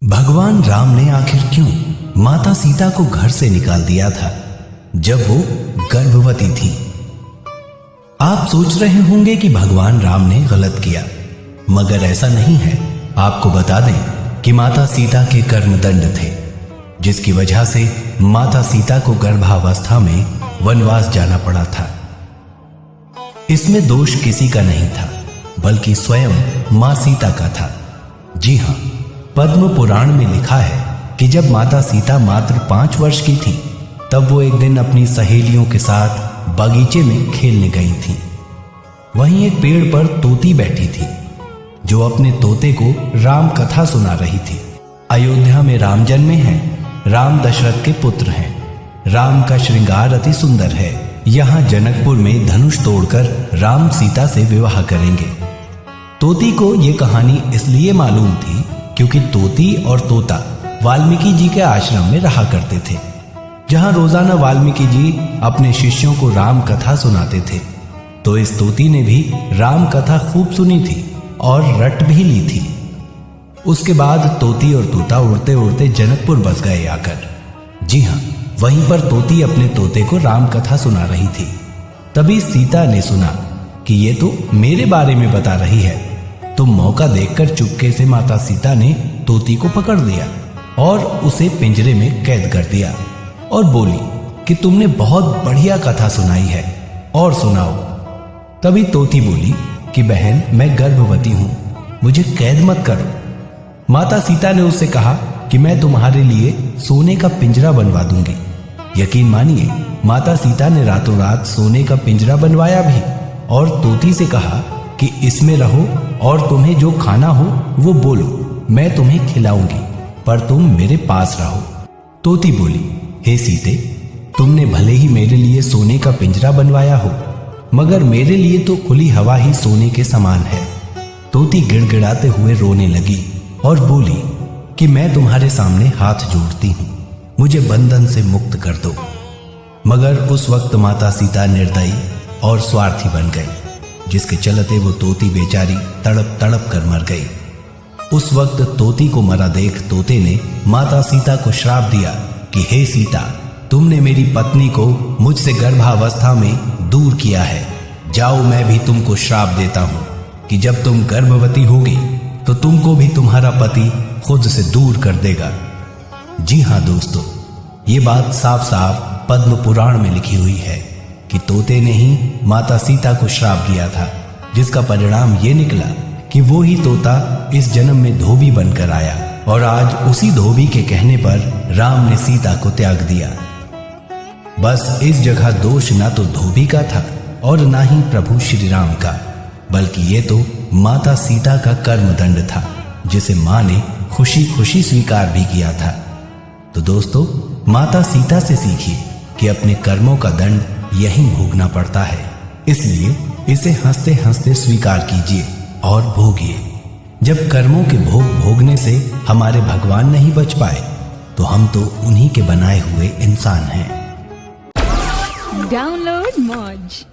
भगवान राम ने आखिर क्यों माता सीता को घर से निकाल दिया था जब वो गर्भवती थी। आप सोच रहे होंगे कि भगवान राम ने गलत किया, मगर ऐसा नहीं है। आपको बता दें कि माता सीता के कर्मदंड थे, जिसकी वजह से माता सीता को गर्भावस्था में वनवास जाना पड़ा था। इसमें दोष किसी का नहीं था, बल्कि स्वयं मां सीता का था। जी हां, पद्म पुराण में लिखा है कि जब माता सीता मात्र 5 वर्ष की थी, तब वो एक दिन अपनी सहेलियों के साथ बगीचे में खेलने गई थी। वहीं एक पेड़ पर तोती बैठी थी, जो अपने तोते को राम कथा सुना रही थी। अयोध्या में राम जन्मे हैं, राम दशरथ के पुत्र हैं, राम का श्रृंगार अति सुंदर है। यहाँ जनकपुर में धनुष तोड़कर राम सीता से विवाह करेंगे। तोती को ये कहानी इसलिए मालूम थी क्योंकि तोती और तोता वाल्मीकि जी के आश्रम में रहा करते थे, जहां रोजाना वाल्मीकि जी अपने शिष्यों को राम कथा सुनाते थे। तो इस तोती ने भी राम कथा खूब सुनी थी और रट भी ली थी। उसके बाद तोती और तोता उड़ते उड़ते जनकपुर बस गए आकर। जी हां, वहीं पर तोती अपने तोते को राम कथा सुना रही थी। तभी सीता ने सुना कि ये तो मेरे बारे में बता रही है। तो मौका देखकर चुपके से माता सीता ने तोती को पकड़ लिया और उसे पिंजरे में कैद कर दिया और बोली कि तुमने बहुत बढ़िया कथा सुनाई है, और सुनाओ। तभी तोती बोली कि बहन, मैं गर्भवती हूं, मुझे कैद मत करो। माता सीता ने उससे कहा कि मैं तुम्हारे लिए सोने का पिंजरा बनवा दूंगी। यकीन मानिए, माता सीता ने रातों रात सोने का पिंजरा बनवाया भी और तोती से कहा कि इसमें रहो और तुम्हें जो खाना हो वो बोलो, मैं तुम्हें खिलाऊंगी, पर तुम मेरे पास रहो। तोती बोली, हे सीते, तुमने भले ही मेरे लिए सोने का पिंजरा बनवाया हो, मगर मेरे लिए तो खुली हवा ही सोने के समान है। तोती गिड़गिड़ाते हुए रोने लगी और बोली कि मैं तुम्हारे सामने हाथ जोड़ती हूं, मुझे बंधन से मुक्त कर दो। मगर उस वक्त माता सीता निर्दयी और स्वार्थी बन गई, जिसके चलते वो तोती बेचारी तड़प तड़प कर मर गई। उस वक्त तोती को मरा देख तोते ने माता सीता को श्राप दिया कि हे सीता, तुमने मेरी पत्नी को मुझसे गर्भावस्था में दूर किया है। जाओ, मैं भी तुमको श्राप देता हूं कि जब तुम गर्भवती होगी तो तुमको भी तुम्हारा पति खुद से दूर कर देगा। जी हां दोस्तों, ये बात साफ साफ पद्म पुराण में लिखी हुई है कि तोते ने ही माता सीता को श्राप दिया था, जिसका परिणाम ये निकला कि वो ही तोता इस जन्म में धोबी बनकर आया, और आज उसी धोबी के कहने पर राम ने सीता को त्याग दिया। बस इस जगह दोष ना तो धोबी का था और ना ही प्रभु श्री राम का, बल्कि ये तो माता सीता का कर्मदंड था, जिसे मां ने खुशी खुशी स्वीकार भी किया था। तो दोस्तों, माता सीता से सीखिए कि अपने कर्मों का दंड यहीं भोगना पड़ता है, इसलिए इसे हंसते हंसते स्वीकार कीजिए और भोगिए। जब कर्मों के भोग भोगने से हमारे भगवान नहीं बच पाए, तो हम तो उन्हीं के बनाए हुए इंसान हैं। डाउनलोड मौज।